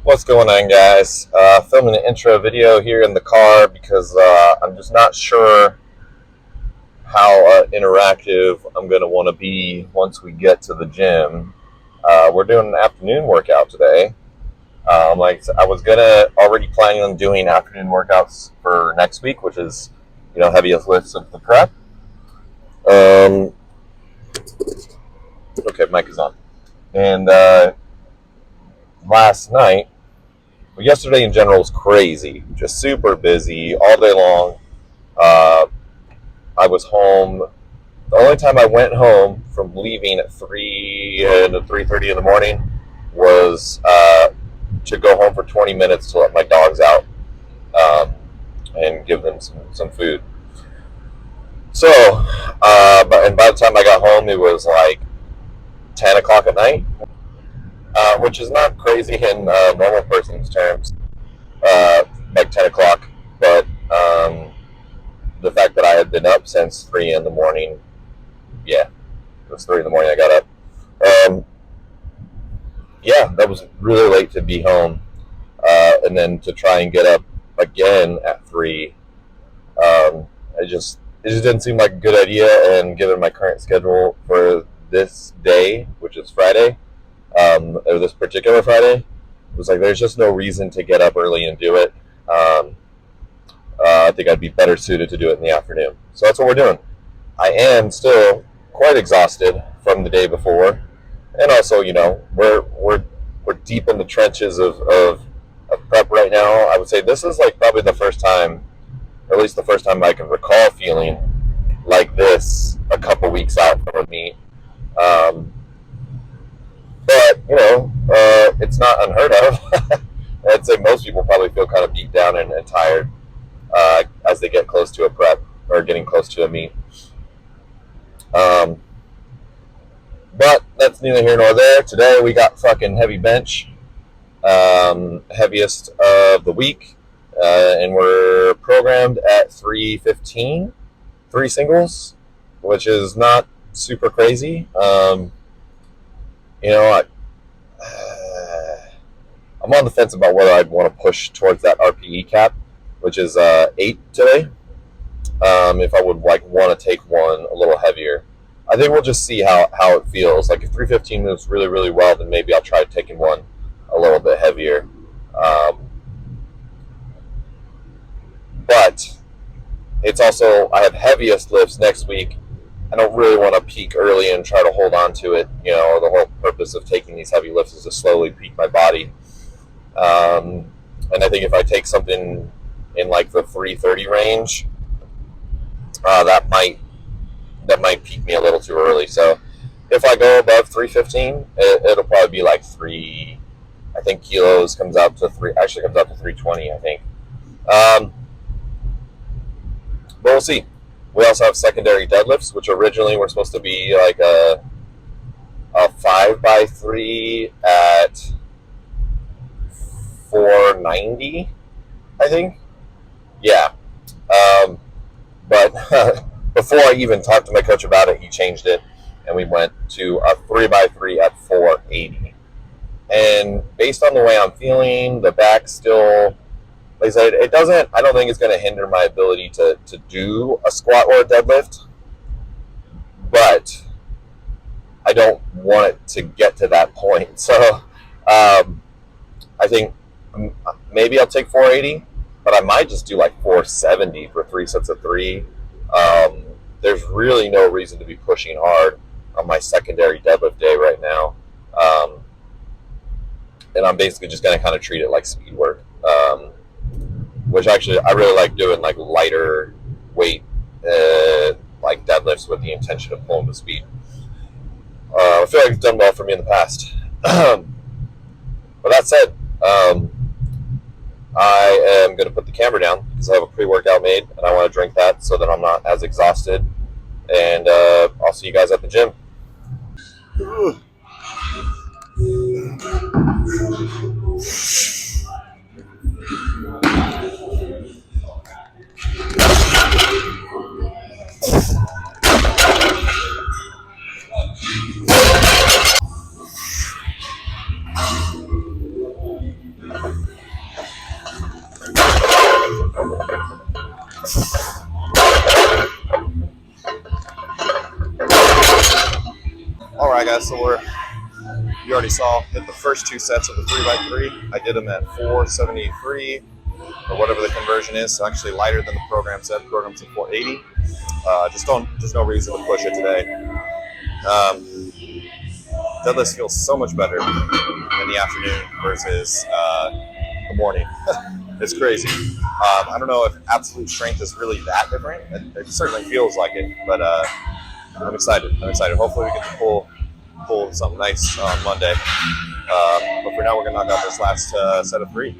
What's going on, guys? Filming an intro video here in the car because I'm just not sure how interactive I'm going to want to be once we get to the gym. We're doing an afternoon workout today. I was gonna already planning on doing afternoon workouts for next week, which is heaviest lifts of the prep. Okay, mic is on. And last night. Yesterday in general was crazy, just super busy all day long. I was home. The only time I went home from leaving at 3:30 in the morning was to go home for 20 minutes to let my dogs out and give them some food. So, and by the time I got home, it was like 10 o'clock at night, which is not crazy in normal person's terms, like 10 o'clock, but the fact that I had been up since 3 in the morning, it was 3 in the morning I got up. That was really late to be home, and then to try and get up again at 3, it just didn't seem like a good idea, and given my current schedule for this day, which is Friday, or this particular Friday, it was like there's just no reason to get up early and do it. I think I'd be better suited to do it in the afternoon. So that's what we're doing. I am still quite exhausted from the day before, and also, we're deep in the trenches of prep right now. I would say this is like probably the first time, or at least the first time I can recall feeling like this a couple weeks out from a meet. But it's not unheard of. I'd say most people probably feel kind of beat down and tired as they get close to a prep or getting close to a meet. But that's neither here nor there. Today we got fucking heavy bench, heaviest of the week, and we're programmed at 315, 3 singles, which is not super crazy. I'm on the fence about whether I'd want to push towards that RPE cap, which is 8 today. If I would want to take one a little heavier, I think we'll just see how it feels. Like if 315 moves really, really well, then maybe I'll try taking one a little bit heavier. But it's also, I have heaviest lifts next week. I don't really want to peak early and try to hold on to it. The whole purpose of taking these heavy lifts is to slowly peak my body. And I think if I take something in like the 330 range, that might peak me a little too early. So if I go above 315, it'll probably be like 3. I think kilos comes out to 3. Actually, comes out to 320. I think. But we'll see. We also have secondary deadlifts, which originally were supposed to be like a 5x3 at 490, I think. Yeah. But before I even talked to my coach about it, he changed it, and we went to a 3x3 at 480. And based on the way I'm feeling, the back still, like I said, I don't think it's going to hinder my ability to do a squat or a deadlift, but I don't want it to get to that point. So I think maybe I'll take 480, but I might just do like 470 for 3 sets of 3. There's really no reason to be pushing hard on my secondary deadlift day right now. And I'm basically just going to kind of treat it like speed work, which actually I really like doing, like lighter weight, like deadlifts with the intention of pulling the speed. I feel like it's done well for me in the past. But that said, I am going to put the camera down because I have a pre-workout made and I want to drink that so that I'm not as exhausted. And I'll see you guys at the gym. All right, guys. So you already saw hit the first two sets of the 3x3. I did them at 473 or whatever the conversion is. So actually lighter than the program said. The program's at 480. Just no reason to push it today. Deadlifts feel so much better in the afternoon versus the morning. It's crazy. I don't know if absolute strength is really that different. It certainly feels like it, but I'm excited. Hopefully we get to pull something nice on Monday. But for now, we're gonna knock out this last set of 3.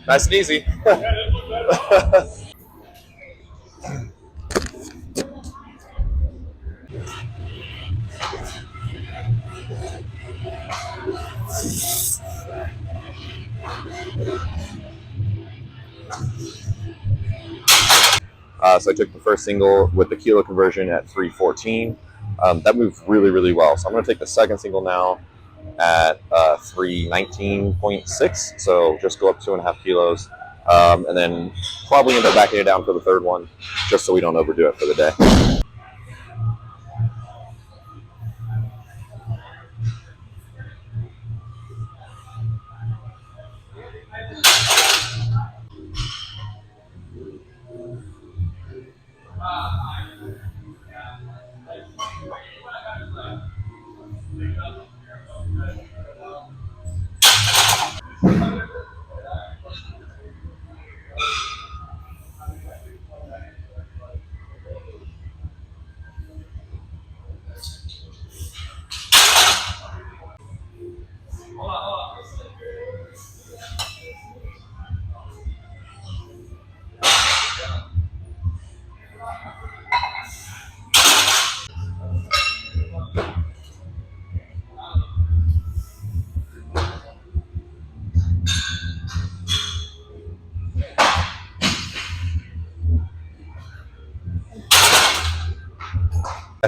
Nice and easy. So I took the first single with the kilo conversion at 314. That moved really, really well. So I'm going to take the second single now at 319.6. So just go up 2.5 kilos. And then probably end up backing it down for the third one, just so we don't overdo it for the day.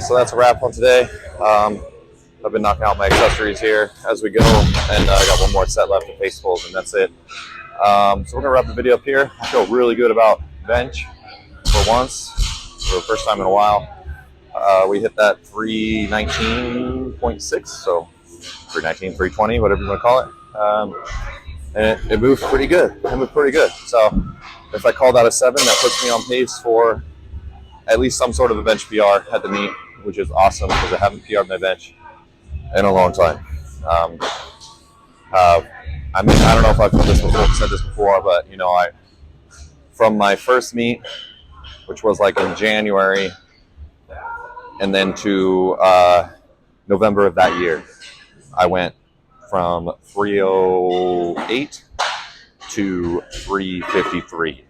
So that's a wrap on today. I've been knocking out my accessories here as we go, and I got one more set left of face pulls, and that's it. So we're gonna wrap the video up here. I feel really good about bench for once, for the first time in a while. We hit that 319.6, so 319, 320, whatever you want to call it. And it moved pretty good. So if I call that a 7, that puts me on pace for at least some sort of a bench PR at the meet, which is awesome because I haven't PR'd my bench in a long time. I mean, I don't know if I've said this before, but from my first meet, which was like in January, and then to November of that year, I went from 308 to 353.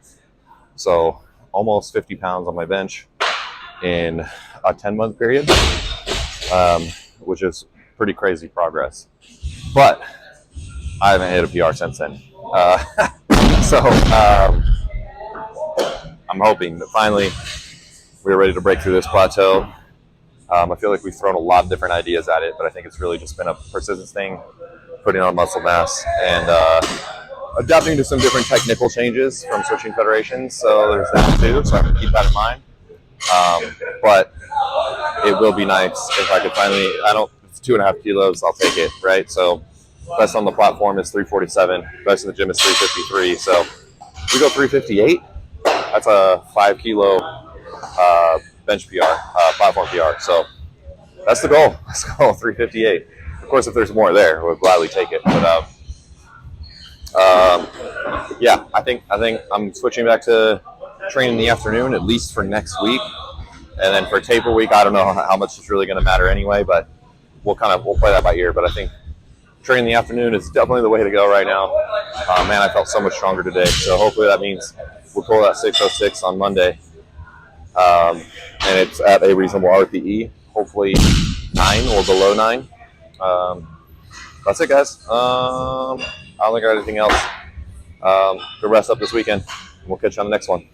So almost 50 pounds on my bench in a 10-month period, which is pretty crazy progress. But I haven't hit a PR since then. So I'm hoping that finally we're ready to break through this plateau. I feel like we've thrown a lot of different ideas at it, but I think it's really just been a persistence thing, putting on muscle mass, and adapting to some different technical changes from switching federations. So there's that too, so I have to keep that in mind. But it will be nice if I could finally, it's 2.5 kilos, I'll take it, right? So best on the platform is 347, best in the gym is 353. So if we go 358, that's a 5 kilo bench PR, platform PR. So that's the goal. Let's go 358. Of course, if there's more there, we'll gladly take it. But yeah, I think I'm switching back to training in the afternoon, at least for next week. And then for taper week, I don't know how much it's really going to matter anyway, but we'll play that by ear. But I think training in the afternoon is definitely the way to go right now. Man, I felt so much stronger today. So hopefully that means we'll pull that 606 on Monday. And it's at a reasonable RPE, hopefully 9 or below 9. That's it, guys. I don't think I got anything else. Good rest up this weekend. We'll catch you on the next one.